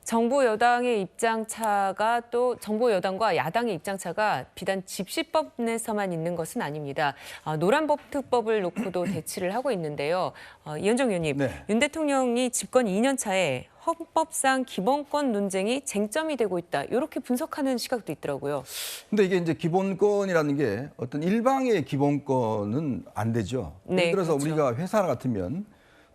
정부 여당의 입장차가 또 정부 여당과 야당의 입장차가 비단 집시법에서만 있는 것은 아닙니다. 노란법특법을 놓고도 대치를 하고 있는데요. 이현정 의원님, 네. 윤 대통령이 집권 2년 차에 헌법상 기본권 논쟁이 쟁점이 되고 있다. 이렇게 분석하는 시각도 있더라고요. 근데 이게 이제 기본권이라는 게 어떤 일방의 기본권은 안 되죠. 네, 예를 들어서 그렇죠. 우리가 회사 같으면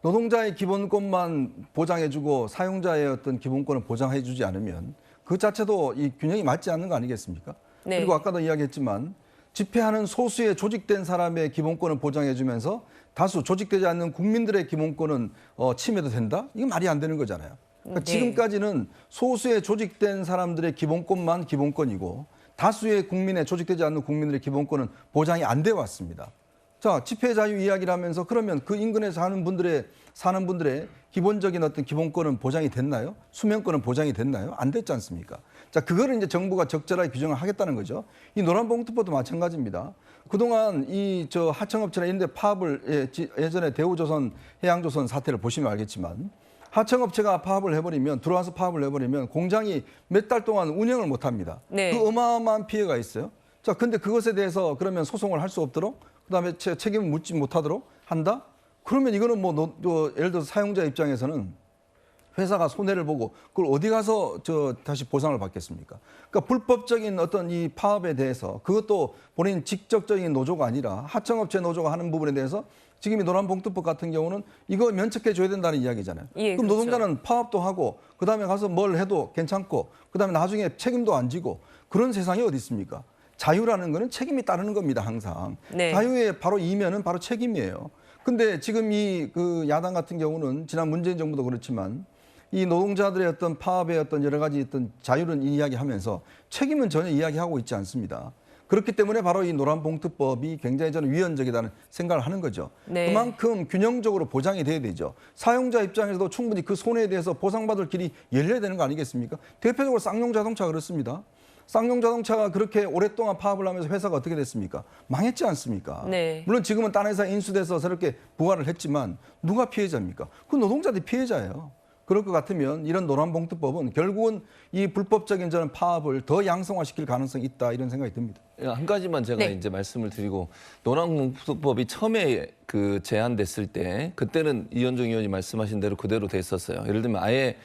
노동자의 기본권만 보장해주고 사용자의 어떤 기본권을 보장해주지 않으면 그 자체도 이 균형이 맞지 않는 거 아니겠습니까? 네. 그리고 아까도 이야기했지만 집회하는 소수의 조직된 사람의 기본권을 보장해주면서 다수 조직되지 않는 국민들의 기본권은 침해도 된다? 이게 말이 안 되는 거잖아요. 그러니까 네. 지금까지는 소수의 조직된 사람들의 기본권만 기본권이고 다수의 국민의 조직되지 않는 국민들의 기본권은 보장이 안 돼 왔습니다. 자, 집회 자유 이야기를 하면서 그러면 그 인근에 사는 분들의 기본적인 어떤 기본권은 보장이 됐나요? 수면권은 보장이 됐나요? 안 됐지 않습니까? 자, 그거를 이제 정부가 적절하게 규정을 하겠다는 거죠. 이 노란봉투법도 마찬가지입니다. 그동안 하청업체나 이런 데 파업을 예전에 대우조선, 해양조선 사태를 보시면 알겠지만 하청업체가 파업을 해버리면 들어와서 파업을 해버리면 공장이 몇 달 동안 운영을 못 합니다. 네. 그 어마어마한 피해가 있어요. 자, 근데 그것에 대해서 그러면 소송을 할 수 없도록 그다음에 책임을 묻지 못하도록 한다? 그러면 이거는 예를 들어서 사용자 입장에서는 회사가 손해를 보고 그걸 어디 가서 다시 보상을 받겠습니까? 그러니까 불법적인 어떤 이 파업에 대해서 그것도 본인 직접적인 노조가 아니라 하청업체 노조가 하는 부분에 대해서 지금 이 노란봉투법 같은 경우는 이거 면책해 줘야 된다는 이야기잖아요. 예, 그럼 그렇죠. 노동자는 파업도 하고 그다음에 가서 뭘 해도 괜찮고 그다음에 나중에 책임도 안 지고 그런 세상이 어디 있습니까? 자유라는 거는 책임이 따르는 겁니다, 항상. 네. 자유의 바로 이면은 바로 책임이에요. 근데 지금 그 야당 같은 경우는 지난 문재인 정부도 그렇지만 이 노동자들의 어떤 파업의 어떤 여러 가지 어떤 자유를 이야기하면서 책임은 전혀 이야기하고 있지 않습니다. 그렇기 때문에 바로 이 노란봉투법이 굉장히 저는 위헌적이라는 생각을 하는 거죠. 네. 그만큼 균형적으로 보장이 돼야 되죠. 사용자 입장에서도 충분히 그 손해에 대해서 보상받을 길이 열려야 되는 거 아니겠습니까? 대표적으로 쌍용자동차가 그렇습니다. 쌍용자동차가 그렇게 오랫동안 파업을 하면서 회사가 어떻게 됐습니까? 망했지 않습니까? 네. 물론 지금은 딴 회사 인수돼서 새롭게 부활을 했지만 누가 피해자입니까? 그 노동자들이 피해자예요. 그럴 것 같으면 이런 노란봉투법은 결국은 이 불법적인 저는 파업을 더 양성화시킬 가능성이 있다 이런 생각이 듭니다. 한 가지만 제가 네. 이제 말씀을 드리고 노란봉투법이 처음에 제안됐을 때 그때는 이현정 의원이 말씀하신 대로 그대로 됐었어요. 예를 들면 아예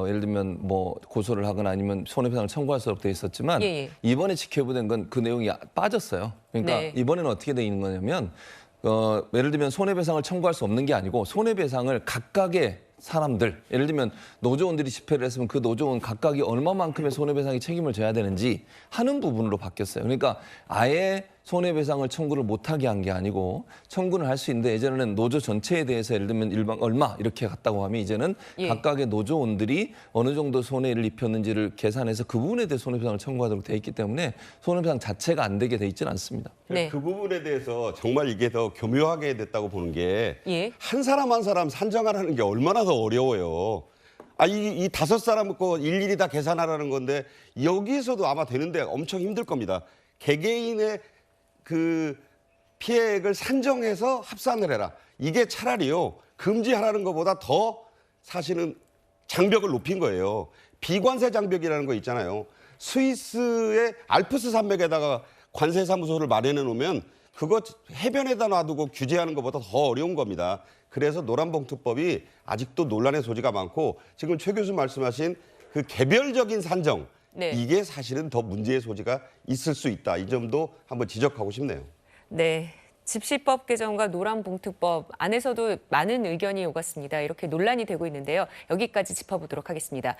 예를 들면 뭐 고소를 하거나 아니면 손해배상을 청구할 수 없게 돼 있었지만 예. 이번에 지켜보된 건 그 내용이 빠졌어요. 그러니까 네. 이번에는 어떻게 돼 있는 거냐면 예를 들면 손해배상을 청구할 수 없는 게 아니고 손해배상을 각각의 사람들, 예를 들면 노조원들이 집회를 했으면 그 노조원 각각이 얼마만큼의 손해배상의 책임을 져야 되는지 하는 부분으로 바뀌었어요. 그러니까 아예 손해배상을 청구를 못하게 한 게 아니고 청구는 할 수 있는데 예전에는 노조 전체에 대해서 예를 들면 일방 얼마 이렇게 갔다고 하면 이제는 예. 각각의 노조원들이 어느 정도 손해를 입혔는지를 계산해서 그 부분에 대해 손해배상을 청구하도록 돼 있기 때문에 손해배상 자체가 안 되게 돼 있지는 않습니다. 네. 그 부분에 대해서 정말 이게 더 교묘하게 됐다고 보는 게 한 예. 사람 한 사람 산정하라는 게 얼마나 더 어려워요. 이 다섯 사람 거 일일이 다 계산하라는 건데 여기에서도 아마 되는데 엄청 힘들 겁니다. 개개인의 그 피해액을 산정해서 합산을 해라. 이게 차라리요 금지하라는 것보다 더 사실은 장벽을 높인 거예요. 비관세 장벽이라는 거 있잖아요. 스위스의 알프스 산맥에다가 관세사무소를 마련해 놓으면 그거 해변에다 놔두고 규제하는 것보다 더 어려운 겁니다. 그래서 노란봉투법이 아직도 논란의 소지가 많고 지금 최 교수 말씀하신 그 개별적인 산정 네. 이게 사실은 더 문제의 소지가 있을 수 있다. 이 점도 한번 지적하고 싶네요. 네. 집시법 개정과 노란봉투법 안에서도 많은 의견이 오갔습니다. 이렇게 논란이 되고 있는데요. 여기까지 짚어보도록 하겠습니다.